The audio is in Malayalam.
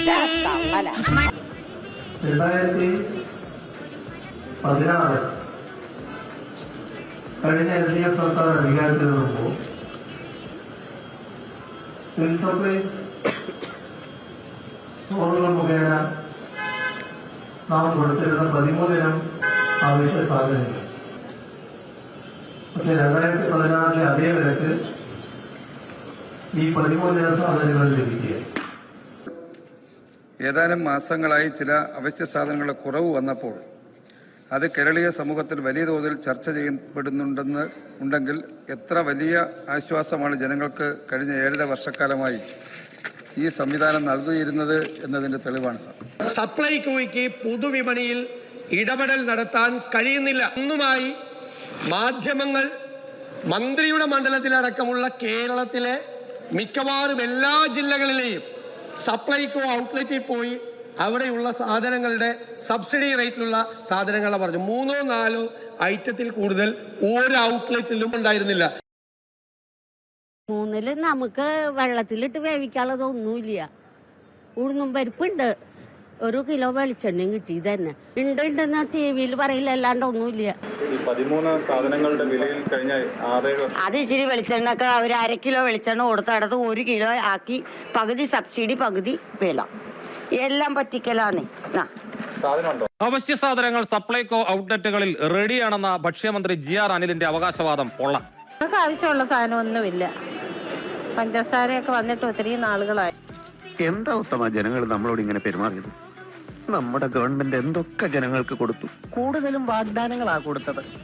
2016 കഴിഞ്ഞ LDF സർക്കാർ അധികാരത്തിൽ വരുമ്പോൾ സിവിൽ സപ്ലൈസ് സ്റ്റോറുകൾ മുഖേന നാം കൊടുത്തിരുന്ന 13 ഇനം ആവശ്യ സാധനങ്ങൾ. പക്ഷെ 2016 അതേ വിലക്ക് ഈ 13 ഇനം സാധനങ്ങൾ ലഭിക്കുക. ഏതാനും മാസങ്ങളായി ചില അവശ്യ സാധനങ്ങളുടെ കുറവ് വന്നപ്പോൾ അത് കേരളീയ സമൂഹത്തിൽ വലിയ തോതിൽ ചർച്ച ചെയ്യപ്പെടുന്നുണ്ടെങ്കിൽ എത്ര വലിയ ആശ്വാസമാണ് ജനങ്ങൾക്ക് കഴിഞ്ഞ 7.5 വർഷക്കാലമായി ഈ സംവിധാനം നൽകിയിരുന്നത് എന്നതിന്റെ തെളിവാണ് സാർ. സപ്ലൈകോയ്ക്ക് പൊതുവിപണിയിൽ ഇടപെടൽ നടത്താൻ കഴിയുന്നില്ല. ഒന്നുമായി മാധ്യമങ്ങൾ മന്ത്രിയുടെ മണ്ഡലത്തിലടക്കമുള്ള കേരളത്തിലെ മിക്കവാറും എല്ലാ ജില്ലകളിലെയും സപ്ലൈകോ ഔട്ട്ലെറ്റിൽ പോയി അവിടെയുള്ള സാധനങ്ങളുടെ സബ്സിഡി റേറ്റിലുള്ള സാധനങ്ങളെ പറഞ്ഞു. 3-4 ഐറ്റത്തിൽ കൂടുതൽ ഒരു ഔട്ട്ലെറ്റിലും ഉണ്ടായിരുന്നില്ല. 3 നമുക്ക് വെള്ളത്തിലിട്ട് വേവിക്കാനുള്ളതൊന്നുമില്ല. ഉഴുന്നും പരിപ്പുണ്ട്, 1 കിലോ വെളിച്ചെണ്ണയും കിട്ടി. ഇതന്നെ ഉണ്ടെന്ന് TV പറയില്ല, അല്ലാണ്ട് ഒന്നുമില്ല. 13 സാധനങ്ങളുടെ വിലയിൽ കഴിഞ്ഞ 6-7 അത് ഇച്ചിരി വെളിച്ചെണ്ണൊക്കെ അവർ 1/2 കിലോ വെളിച്ചെണ്ണ കൊടുത്തടത്ത് 1 കിലോ ആക്കി പകുതി സബ്സിഡി പകുതി വില എല്ലാം പറ്റിക്കലാന്നേ. അവശ്യ സാധനങ്ങൾ സപ്ലൈകോ ഔട്ട്ലെറ്റുകളിൽ റെഡിയാണെന്ന ഭക്ഷ്യമന്ത്രി GR അനിലിന്റെ അവകാശവാദം പൊള്ളാം. നമുക്ക് ആവശ്യമുള്ള സാധനമൊന്നുമില്ല. പഞ്ചസാരയൊക്കെ വന്നിട്ട് ഒത്തിരി നാളുകളായി. എന്താ ഉത്തമ ജനങ്ങൾ നമ്മളോട് ഇങ്ങനെ പെരുമാറിയത്? നമ്മുടെ ഗവൺമെന്റ് എന്തൊക്കെ ജനങ്ങൾക്ക് കൊടുത്തു? കൂടുതലും വാഗ്ദാനങ്ങളാ കൊടുത്തത്.